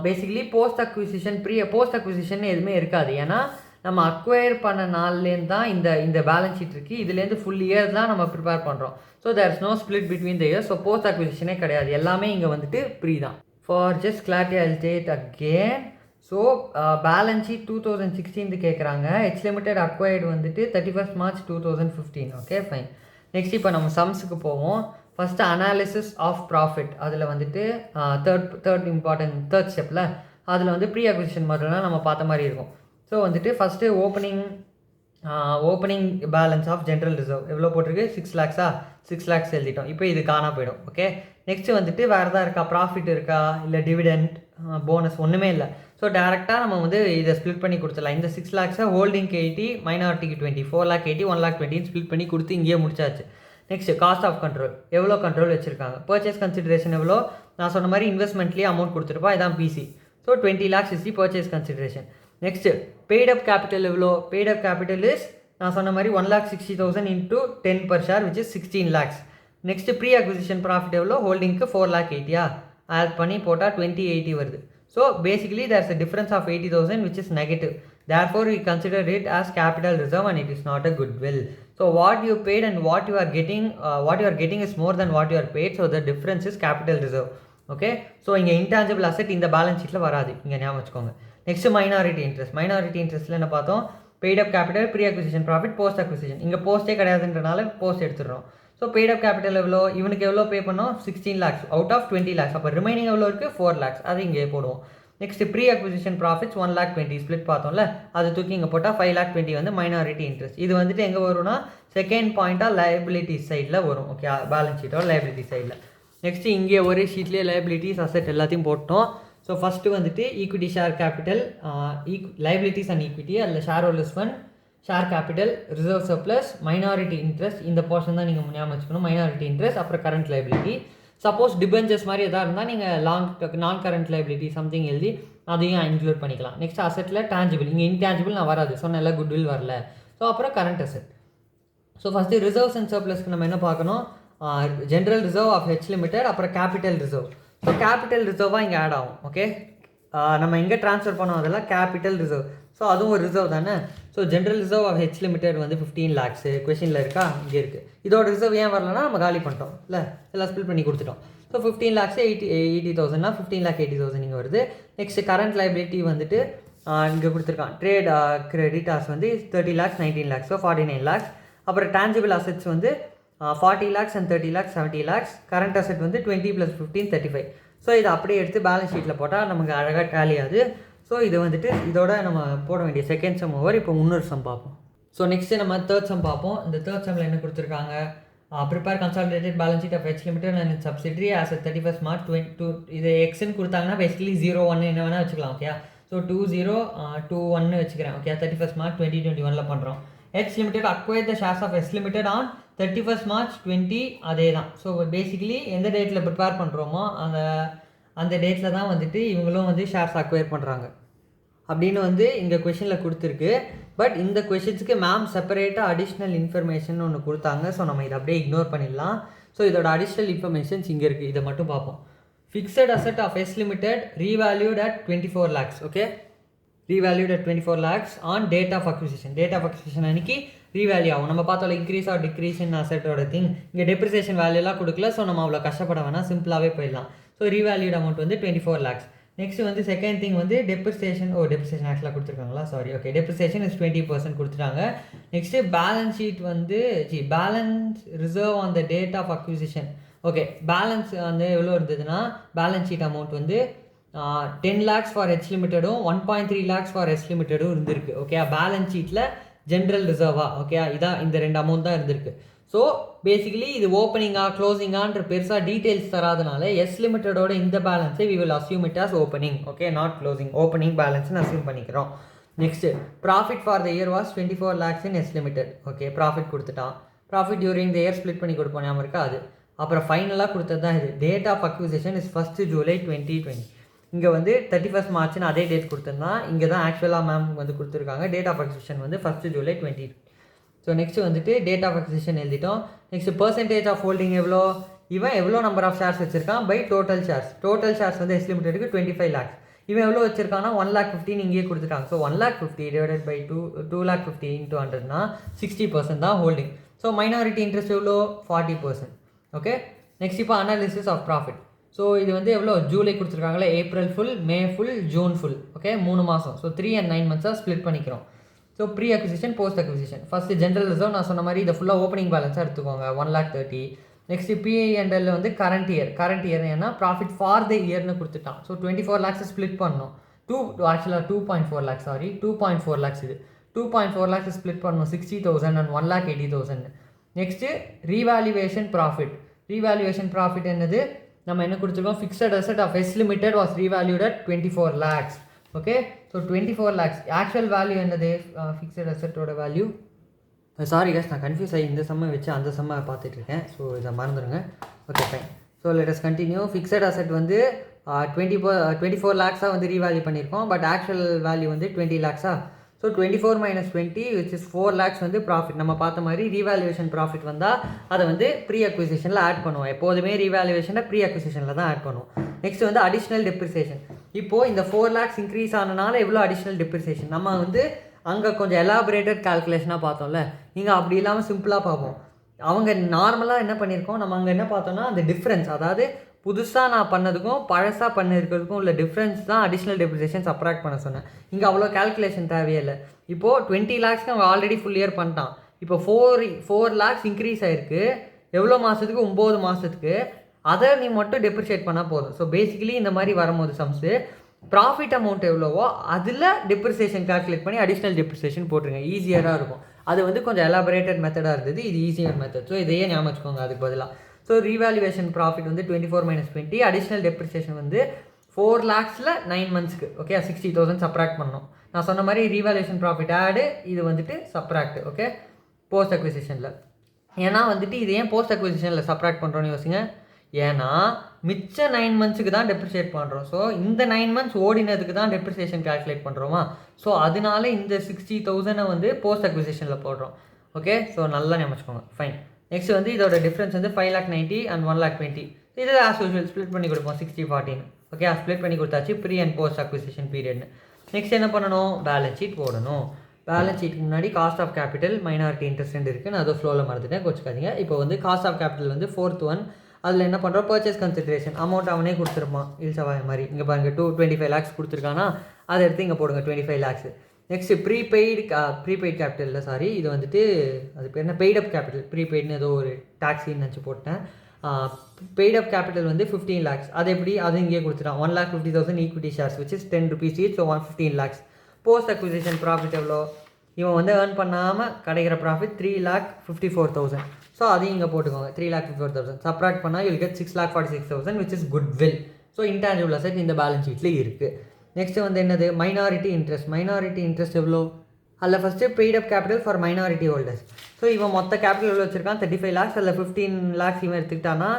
பேசிக்கலி போஸ்ட் அக்விசிஷன் எதுவுமே இருக்காது. ஏன்னா நம்ம அக்வயர் பண்ண நாள்லேருந்து தான் இந்த பேலன்ஸ் ஷீட் இருக்குது. இதுலேருந்து ஃபுல் இயர் தான் நம்ம ப்ரிப்பேர் பண்ணுறோம். So there is no split between the year. So post அக்விசிஷனே கிடையாது, எல்லாமே இங்கே வந்துட்டு ப்ரீ தான். For just clarity I will state again. So balance sheet 2016 கேட்குறாங்க. H Limited அக்வயர்டு வந்துட்டு 31st March 2015. Okay, fine. Next இப்போ நம்ம சம்ஸுக்கு போவோம். First analysis of profit. அதில் வந்துட்டு தேர்ட் ஸ்டெப்பில் அதில் வந்து ப்ரீ அக்விசிஷன் மட்டும்தான் நம்ம பார்த்த மாதிரி இருக்கும். ஸோ வந்துட்டு first opening balance of general reserve எவ்வளோ போட்டிருக்கு? 6 lakhs 6 lakhs எழுதிட்டோம். இப்போ இது காணா போயிடும். ஓகே, நெக்ஸ்ட்டு வந்துட்டு வேறு எதாவது இருக்கா? ப்ராஃபிட் இருக்கா? இல்லை டிவிடெண்ட், போனஸ் ஒன்றுமே இல்லை. ஸோ டேரெக்டாக நம்ம வந்து இதை ஸ்ப்ளிட் பண்ணி கொடுத்துடலாம். இந்த 6 lakhs ஹோல்டிங்க்கு 80, மைனாரிட்டிக்கு 20, 4,80,000 1,20,000 ஸ்ப்ளிட் பண்ணி கொடுத்து இங்கேயே முடிச்சாச்சு. நெக்ஸ்ட்டு காஸ்ட் ஆஃப் கண்ட்ரோல் எவ்வளோ கண்ட்ரோல் வச்சுருக்காங்க? பர்ச்சேஸ் கன்சிடரேஷன் எவ்வளோ? நான் சொன்ன மாதிரி இன்வெஸ்ட்மெண்ட்லேயே அமௌண்ட் கொடுத்துருப்பா, இதான் PC. So 20 lakhs is the purchase consideration. Next paid up capital எவ்வளோ? பெய்ட் அப் கேபிட்டல் இஸ் நான் சொன்ன மாதிரி 1,60,000 into 10 per share which is 16 lakhs. Next pre acquisition profit எவ்வளோ? ஹோல்டிங்க்கு 4,80,000 ஆட் பண்ணி போட்டால் 20,80 வருது. So basically there is a difference of 80,000 which is negative. Therefore we consider it as capital reserve and it is not a goodwill. So what you paid and what you are getting is more than what you are paid. So the difference is capital reserve. Okay, so இங்கே intangible asset இந்த balance ஷீட்டில் வராது, இங்கே ஞாபகம் வச்சுக்கோங்க. Next minority இன்ட்ரெஸ்ட்டில் என்ன பார்த்தோம்? Paid up capital, pre acquisition profit, post acquisition. இங்கே போஸ்ட்டே கிடையாதுன்றனால போஸ்ட் எடுத்துடுறோம். ஸோ பெய்ட் அப் கேபிட்டல் எவ்வளோ? இவனுக்கு எவ்வளோ பே பண்ணோம்? 16 lakhs அவுட் ஆஃப் 20 lakhs. அப்போ ரிமைனிங் எவ்வளோ இருக்குது? 4 lakhs. அது இங்கே போடுவோம். Next pre acquisition profits 1,20,000 split பார்த்தோம்ல, அது தூக்கி இங்கே போட்டால் 5,20,000 வந்து மைனாரிட்டி இன்ட்ரெஸ்ட். இது வந்துட்டு எங்கே வரும்னா செகண்ட் பாயிண்ட்டாக லைபிலிட்டி சைடில் வரும். ஓகே, பேலன்ஸ் ஷீட்டோட லைபிலிட்டி சைடில். நெக்ஸ்ட்டு இங்கே ஒரே ஷீட்லேயே லைபிலிட்டிஸ் அசெட் எல்லாத்தையும் போட்டோம். ஸோ ஃபஸ்ட்டு வந்துட்டு equity share capital, liabilities and equity, அதில் shareholders fund, share capital, reserve surplus, minority interest. இந்த போர்ஷன் தான் நீங்கள் ஞாபகம் வச்சுக்கணும். மைனாரிட்டி இன்ட்ரெஸ்ட், அப்புறம் கரண்ட் லைபிலிட்டி. சப்போஸ் டிபெஞ்சர்ஸ் மாதிரி எதாவது இருந்தால் நீங்கள் நான் கரண்ட் லைபிலிட்டி சம்திங் எழுதி அதையும் இன்க்ளூட் பண்ணிக்கலாம். நெக்ஸ்ட் அசெட்டில் டேஞ்சிபிள், இங்கே இன்டேஞ்சிபிள் நான் வராது, சொன்னல குட்வில் வரல. ஸோ அப்புறம் current asset. So first reserves and சர்ப்ளஸ்க்கு நம்ம என்ன பார்க்கணும்? General reserve of H Limited, அப்புறம் கேபிட்டல் ரிசர்வ். ஸோ கேபிட்டல் ரிசர்வாக இங்கே ஆட் ஆகும். ஓகே, நம்ம எங்கே ட்ரான்ஸ்ஃபர் பண்ணோம் அதெல்லாம் கேபிட்டல் ரிசர்வ். ஸோ அதுவும் ஒரு ரிசர்வ் தானே. So general reserve of H Limited வந்து 15 lakhs கொஷினில் இருக்கா? இங்கே இருக்குது. இதோட ரிசர்வ் ஏன் வரலன்னா நம்ம காலி பண்ணிட்டோம் இல்லை, எல்லாம் ஸ்பில் பண்ணி கொடுத்துட்டோம். ஸோ 15 lakhs 80,000னா 15,80,000 இங்கே வருது. நெக்ஸ்ட் கரண்ட் லைபிலிட்டி வந்துட்டு இங்கே கொடுத்துருக்கான். ட்ரேட் கிரெடிட்டார்ஸ் வந்து 30 lakhs 19 lakhs, ஸோ 49 lakhs. அப்புறம் டேஞ்சிபிள் அசெட்ஸ் வந்து 40 lakhs and 30 lakhs 70 lakhs. Current asset வந்து 20 + 15 35. ஸோ இதை அப்படியே எடுத்து பேலன்ஸ் ஷீட்டில் போட்டால் நமக்கு அழகாக டேலி ஆகுது. ஸோ இது வந்துட்டு இதோட நம்ம போட வேண்டிய செகண்ட் சம் ஓவர். இப்போ இன்னொரு சம் பார்ப்போம். ஸோ நெக்ஸ்ட்டு நம்ம தேர்ட் சம் பார்ப்போம். இந்த தேர்ட் சம்மில் என்ன கொடுத்துருக்காங்க? Prepare consolidated balance sheet of H Limited and its subsidiary as of 31st March 2022. இது எக்ஸ்ன்னு கொடுத்தாங்கன்னா பேசிக்கலி 0-1 என்ன வேணால் வச்சுக்கலாம். ஓகே, ஸோ 2021 வச்சுக்கிறேன். ஓகே, 31st March 2021 பண்ணுறோம். H Limited acquired the shares of S Limited on 31st March 20 அதே தான். ஸோ பேசிக்கலி எந்த டேட்டில் ப்ரிப்பேர் பண்ணுறோமோ அந்த டேட்டில் தான் வந்துட்டு இவங்களும் வந்து ஷேர்ஸ் அக்வயர் பண்ணுறாங்க அப்படின்னு வந்து இங்கே கொஷனில் கொடுத்துருக்கு. பட் இந்த கொஷின்ஸுக்கு மேம் செப்பரேட்டாக அடிஷ்னல் இன்ஃபர்மேஷன் ஒன்று கொடுத்தாங்க. ஸோ நம்ம இதை அப்படியே இக்னோர் பண்ணிடலாம். ஸோ இதோட அடிஷ்னல் இன்ஃபர்மேஷன்ஸ் இங்கே இருக்குது, இதை மட்டும் பார்ப்போம். Fixed asset of S limited revalued at 24 lakhs. Okay, revalued at 24 lakhs on date of acquisition. Date of acquisition அன்னைக்கு ரீவேல்யூ ஆகும். நம்ம பார்த்தோம் இன்க்ரீஸ் ஆர் டிக்ரீஸ் இன் அசெட்டோட திங். இங்கே டெப்ரிசியேஷன் வேல்யூலாம் கொடுக்கல. ஸோ நம்ம அவ்வளோ கஷ்டப்பட வேணாம், சிம்பிளாகவே போயிடலாம். ஸோ ரீவேல்யூட் அமௌண்ட் வந்து 24 lakhs. நெக்ஸ்ட் வந்து செகண்ட் திங் வந்து டெப்ரிசியேஷன். டெப்ரிசியேஷன் ஆக்சுவலாக கொடுத்துருக்காங்களா, சாரி. ஓகே, டெப்ரிசியேஷன் இஸ் 20% கொடுத்துட்டாங்க. நெக்ஸ்ட்டு பேலன்ஸ் ஷீட் வந்து balance reserve on the date of acquisition. Okay, balance வந்து எவ்வளோ இருந்ததுன்னா பேலன்ஸ் ஷீட் அமௌண்ட் வந்து 10 lakhs ஃபார் ஹெச் லிமிட்டடும் 1.3 lakhs ஃபார் எஸ் லிமிட்டடும் இருந்திருக்கு. ஓகே, பேலன்ஸ் ஷீட்டில் ஜென்ரல் ரிசர்வா, ஓகே, இதான் இந்த 2 அமௌண்ட் தான் இருந்திருக்கு. ஸோ பேசிக்கலி இது ஓப்பனிங்கா க்ளோசிங்கான்ற பெருசாக டீட்டெயில்ஸ் தராதனால எஸ் லிமிட்டடோட இந்த பேலன்ஸை we will assume it as opening. Okay, not closing, opening பேலன்ஸ்னு அஸ்யூம் பண்ணிக்கிறோம். Next profit for the year was 24 lakhs in S limited. Okay, profit கொடுத்துட்டான். Profit during the year split பண்ணி கொடுப்போம், ஞாபகம் இருக்கா அது. அப்புறம் ஃபைனலாக கொடுத்தது தான் இது. Date of acquisition is 1st July 2020. இங்கே வந்து 31st March அதே டேட் கொடுத்துருந்தா, இங்கே தான் ஆக்சுவலாக மேம் வந்து கொடுத்துருக்காங்க. டேட் ஆஃப் அக்விசிஷன் வந்து 1st July 2020. ஸோ நெக்ஸ்ட் வந்துட்டு டேட் ஆஃப் அக்விசிஷன் எழுதிட்டோம். நெக்ஸ்ட் பர்சன்டேஜ் ஆஃப் ஹோல்டிங் எவ்வளோ, இவன் எவ்வளோ நம்பர் ஆஃப் ஷேர்ஸ் வச்சிருக்கான் by total shares. Total shares வந்து எஸ் லிமிடெடுக்கு 25 lakhs. இவன் எவ்வளோ வச்சிருக்கான்னா 1,50,000 இங்கேயே கொடுத்துட்டாங்க. ஸோ 1,50,000 டிவைடட் பை 2,50,000 into 100னா 60% தான் ஹோல்டிங். ஸோ மைனாரிட்டி இன்ட்ரெஸ்ட் எவ்வளோ, 40%. ஓகே, நெக்ஸ்ட் இப்போ அனாலிசிஸ் ஆஃப் ப்ராஃபிட். ஸோ இது வந்து எவ்வளோ, ஜூலை கொடுத்துருக்காங்களே, April full, May full, June full. Okay, 3 மாதம். ஸோ 3 and 9 months ஸ்ப்ளிட் பண்ணிக்கிறோம். So pre acquisition, post acquisition. First general reserve நான் சொன்ன மாதிரி இதை ஃபுல்லாக ஓப்பனிங் பேலன்ஸாக எடுத்துக்கோங்க, 1,30,000. நெக்ஸ்ட் பிஐஎன்எல் வந்து கரண்ட் இயர் ஏன்னா ப்ராஃபிட் ஃபார் த இயர்னு கொடுத்துட்டான். ஸோ 24 lakhs ஸ்ப்ளிட் பண்ணணும். ஆக்சுவலாக 2.4 lakhs, சாரி 2.4 lakhs. இது 2.4 lakhs ஸ்ப்ளிட் பண்ணணும், 60,000 and 1,80,000. Next revaluation profit. Revaluation profit என்னது, நம்ம என்ன கொடுத்துருக்கோம், fixed asset of S limited was revalued at 24 lakhs. Okay, so 24 lakhs actual value என்னது, ஃபிக்ஸட் அசெட்டோட வேல்யூ. சாரி கேஸ், நான் கன்ஃபியூஸ் ஆகி இந்த சம்மை வச்சு அந்த சம்மை பார்த்துட்ருக்கேன். ஸோ இதை மறந்துடுங்க. Okay fine. So let us continue. Fixed asset வந்து 24 lakhs வந்து ரீவேல்யூ பண்ணியிருக்கோம். பட் ஆக்சுவல் வேல்யூ வந்து 20 lakhs. So 24 minus 20 which is 4 lakhs வந்து ப்ராஃபிட். நம்ம பார்த்த மாதிரி ரீவேல்யூவேஷன் ப்ராஃபிட் வந்தால் அதை வந்து ப்ரீ அக்விசிஷனில் ஆட் பண்ணுவோம். எப்போதுமே ரீவேல்யூவேஷனை ப்ரீ அக்விசிஷனில் தான் ஆட் பண்ணுவோம். நெக்ஸ்ட் வந்து அடிஷ்னல் டெப்ரிசியேஷன். இப்போது இந்த 4 lakhs இன்க்ரீஸ் ஆனனால எவ்வளோ அடிஷ்னல் டெப்ரிசியேஷன், நம்ம வந்து அங்கே கொஞ்சம் எலாபரேட்டட் கால்குலேஷனாக பார்த்தோம்ல, இங்கே அப்படி இல்லாமல் சிம்பிளாக பார்ப்போம். அவங்க நார்மலாக என்ன பண்ணியிருக்கோம், நம்ம அங்கே என்ன பார்த்தோம்னா அந்த டிஃப்ரென்ஸ், அதாவது புதுசாக நான் பண்ணதுக்கும் பழசாக பண்ணியிருக்கிறதுக்கும் உள்ள டிஃப்ரென்ஸ் தான் அடிஷ்னல் டெப்ரிசியேஷன் சப்ராக்ட் பண்ண சொன்னேன். இங்கே அவ்வளோ கால்குலேஷன் தேவையே இல்லை. இப்போது 20 lakhs அவங்க ஆல்ரெடி ஃபுல் இயர் பண்ணிட்டான். இப்போ 4 lakhs இன்க்ரீஸ் ஆகிருக்கு. எவ்வளோ மாதத்துக்கு, 9 மாதத்துக்கு. அதை நீ மட்டும் டெப்ரிஷியேட் பண்ணால் போதும். ஸோ பேசிக்கலி இந்த மாதிரி வரும்போது சம்ஸு ப்ராஃபிட் அமௌண்ட் எவ்வளவோ அதில் டெப்ரிசியேஷன் கால்குலேட் பண்ணி அடிஷ்னல் டெப்ரிசியேஷன் போட்டுருங்க, ஈஸியராக இருக்கும். அது வந்து கொஞ்சம் எலாபரேட்டட் மெத்தடாக இருந்தது, இது ஈஸியர் மெத்தட். ஸோ இதையே ஞாபகம் வச்சுக்கோங்க அதுக்கு பதிலாக. ஸோ ரீவேல்யூவேஷன் ப்ராஃபிட் வந்து 24 minus 20, அடிஷ்னல் டெப்ரிசியேஷன் வந்து 4 lakhsல 9 monthsக்கு. ஓகே, 60,000 சப்ராக்ட் பண்ணணும். நான் சொன்ன மாதிரி ரீவேல்யூவேஷன் ப்ராஃபிட் ஆடு, இது வந்துட்டு சப்ராக்ட். Okay, post அக்விசிஷனில். ஏன்னா வந்துட்டு இது ஏன் போஸ்ட் அக்விசிஷனில் சப்ராக்ட் பண்ணுறோன்னு யோசிங்க. ஏன்னா மிச்ச 9 monthsக்கு தான் டெப்ரிஷியேட் பண்ணுறோம். ஸோ இந்த 9 months ஓடினதுக்கு தான் டெப்ரிசியேஷன் கால்குலேட் பண்ணுறோமா. ஸோ அதனால இந்த 60,000 வந்து போஸ்ட் அக்விசிஷனில் போடுறோம். ஓகே, ஸோ நல்லா ஞாபகம். ஃபைன். நெக்ஸ்ட் வந்து இதோட டிஃப்ரென்ஸ் வந்து 5,90,000 and 1,20,000. இது ஆஸ் யூஸ்வல் ஸ்ப்ளிட் பண்ணி கொடுப்போம் 60-40. ஓகே, ஸ்ப்ளிட் பண்ணி கொடுத்தாச்சு ப்ரீ அண்ட் போஸ்ட் அக்விசிஷன் பீரியட்னு. நெக்ஸ்ட் என்ன பண்ணணும், பேலன்ஸ் ஷீட் போடணும். பேலன்ஸ் ஷீட்டுக்கு முன்னாடி cost of capital, minority interest இருக்குது. நான் அதை ஃப்ளோவில் மறந்துட்டேன், கோச்சிக்காதீங்க. இப்போ வந்து காஸ்ட் ஆஃப் கேபிட்டல் வந்து 4th one. அதில் என்ன பண்ணுறோம், பர்ச்சேஸ் கன்சிடரேஷன் அமௌண்ட் அவனே கொடுத்துருப்பான், இல்சவாய் மாதிரி. இங்கே பாருங்கள் 25 lakhs கொடுத்துருக்கானா, அதை எடுத்து இங்கே போடுங்க 25 lakhs. நெக்ஸ்ட்டு ப்ரீபெய்ட் கேபிட்டலில், சாரி இது வந்துட்டு அது பேர் என்ன, பெய்ட் அப் கேபிட்டல். ப்ரீபெய்ட்னு ஏதோ ஒரு டாக்ஸின்னு நினச்சி போட்டேன். பெய்ட் அப் கேபிட்டல் வந்து 15 lakhs. அது எப்படி, அது இங்கேயே கொடுத்துட்டான். 1,50,000 equity shares which is 10 rupees each, so 15 lakhs. Post acquisition profit எவ்வளோ, இவன் வந்து ஏர்ன் பண்ணாமல் கிடைக்கிற ப்ராஃபிட் 3,54,000. ஸோ அதையும் இங்கே போட்டுக்கோங்க, 3,54,000. சப்ராக்ட் பண்ணால் you'll get 6,46,000 which is goodwill. So intangible asset இந்த பேலன்ஸ் ஷீட்டில் இருக்குது. நெக்ஸ்ட்டு வந்து என்னது, மைனாரிட்டி இன்ட்ரெஸ்ட். மைனாரிட்டி இன்ட்ரெஸ்ட் எவ்வளோ, அதில் first paid up capital for minority holders. So இவன் மொத்த கேபிட்டல் எவ்வளோ வச்சுருக்கான், 35 lakhs. அதில் 15 lakhs இவன் எடுத்துக்கிட்டானா,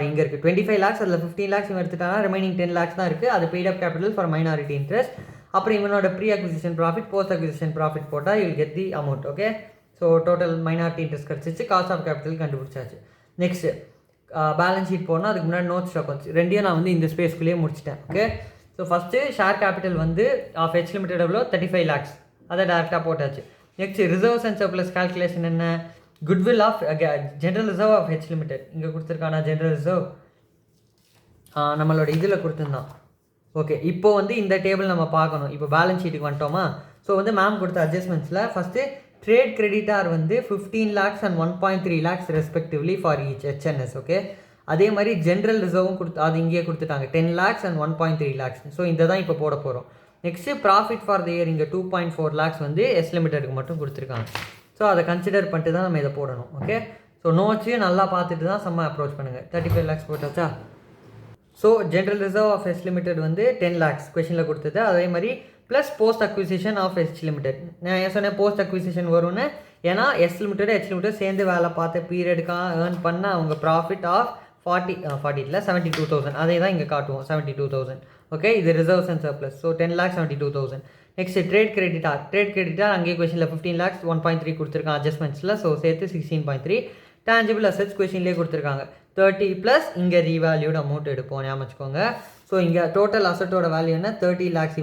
இங்கே இருக்குது 25 lakhs. அதில் 15 lakhs இவன் எடுத்துட்டானா ரிமைனிங் 10 lakhs தான் இருக்குது. அது paid up capital for minority interest. அப்புறம் இவனோட pre acquisition profit post acquisition profit போட்டால் you get the amount. Okay, so total minority interest கிடச்சிச்சு, காஸ்ட் ஆஃப் கேபிட்டல் கண்டுபிடிச்சாச்சு. நெக்ஸ்ட்டு பேலன்ஸ் ஷீட் போனால் அதுக்கு முன்னாடி நோட்ஸ் அக்கௌண்ட்ஸ் ரெண்டையும் நான் வந்து இந்த ஸ்பேஸ்க்குள்ளேயே முடிச்சிட்டேன். Okay, so first share capital வந்து ஆஃப் ஹெச் லிமிடெட் எவ்வளோ 35 lakhs, அதை டேரெக்டாக போட்டாச்சு. Next reserves and surplus calculation என்ன, goodwill of general reserve of H limited இங்கே கொடுத்துருக்கானா ஜென்ரல் ரிசர்வ் நம்மளோட இதில் கொடுத்துருந்தான். ஓகே, இப்போ வந்து இந்த டேபிள் நம்ம பார்க்கணும். இப்போ பேலன்ஸ் ஷீட்டுக்கு வந்துட்டோமா. ஸோ வந்து மேம் கொடுத்த அட்ஜஸ்ட்மெண்ட்ஸில் ஃபஸ்ட்டு ட்ரேட் கிரெடிட்டார் வந்து 15 lakhs and 1.3 lakhs respectively for each H and S. Okay, அதே மாதிரி ஜென்ரல் ரிசர்வும் அது இங்கேயே கொடுத்துட்டாங்க 10 lakhs and 1.3 lakhs. ஸோ இந்த தான் இப்போ போட போகிறோம். Next profit for the year இங்கே 2.4 lakhs வந்து எஸ் லிமிடெடுக்கு மட்டும் கொடுத்துருக்காங்க. ஸோ அதை கன்சிடர் பண்ணிட்டு தான் நம்ம இதை போடணும். ஓகே, ஸோ நோட்ஸையும் நல்லா பார்த்துட்டு தான் செம்ம அப்ரோச் பண்ணுங்கள். 35 lakhs போட்டாச்சா. So general reserve of S limited வந்து 10 lakhs கொஷனில் கொடுத்தது. அதே மாதிரி plus post acquisition of H limited. நான் ஏன் சொன்னேன் போஸ்ட் அக்விசிஷன் வரும்னு, ஏன்னா எஸ் லிமிடெட் ஹெச் லிமிடெட் சேர்ந்து வேலை பார்த்த பீரியடுக்காக ஏர்ன் பண்ண அவங்க ப்ராஃபிட் ஆஃப் 40 இல்லை 72,000 அதே தான் இங்கே காட்டுவோம் 72,000. ஓகே, இது reserves and surplus. So 10 lakhs 72,000. Next trade creditor அங்கேயே கொஷனில் 15 lakhs 1.3 கொடுத்துருக்காங்க அட்ஜஸ்ட்மெண்ட்ஸில். ஸோ சேர்த்து 16.3. டேஞ்சிபிள் அசெட்ஸ் கொஷின்லேயே கொடுத்துருக்காங்க 30 ப்ளஸ் இங்கே ரீவேல்யூட் அமௌண்ட் எடுப்போம் ஞாபகம் வச்சுக்கோங்க. ஸோ இங்கே டோட்டல் அசட்டோட வேல்யூ என்ன 30 lakhs,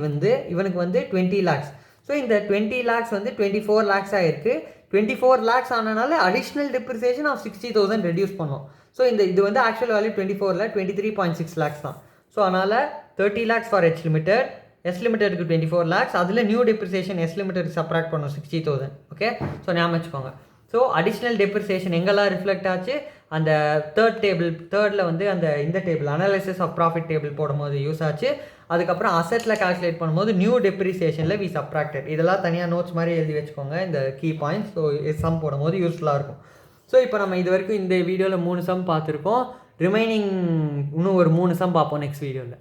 இவனுக்கு வந்து 20 lakhs. ஸோ இந்த 20 lakhs வந்து 24 lakhs ஆகிருக்கு. 24 lakhs ஆனனால அடிஷ்னல் டெப்ரிசியேஷன் ஆஃப் 60,000 ரெடியூஸ் பண்ணோம். ஸோ இது வந்து ஆக்சுவல் வேல்யூ 24ல் 23.6 lakhs தான். ஸோ அதனால் 30 lakhs for H limited, S லிமிடெடுக்கு 24 lakhs, அதில் new depreciation S limited subtract பண்ணோம் 60,000. ஓகே, ஸோ ஞாபகம் வச்சுக்கோங்க. ஸோ அடிஷ்னல் டெப்ரிசியேஷன் எங்கெல்லாம் ரிஃப்ளெக்ட் ஆச்சு, அந்த தேர்டில் வந்து அந்த இந்த table analysis of profit table போடும்போது யூஸ் ஆச்சு. அதுக்கப்புறம் அசெட்டில் கால்குலேட் பண்ணும்போது நியூ டெப்ரிசியேஷனில் வி சப்ராக்டட். இதெல்லாம் தனியாக நோட்ஸ் மாதிரி எழுதி வச்சுக்கோங்க இந்த கீ பாயிண்ட்ஸ். ஸோ சம் போடும்போது யூஸ்ஃபுல்லாக இருக்கும். ஸோ இப்போ நம்ம இது வரைக்கும் இந்த வீடியோவில் 3 சம் பார்த்துருக்கோம். ரிமைனிங் இன்னும் ஒரு 3 சம் பார்ப்போம் நெக்ஸ்ட் வீடியோவில்.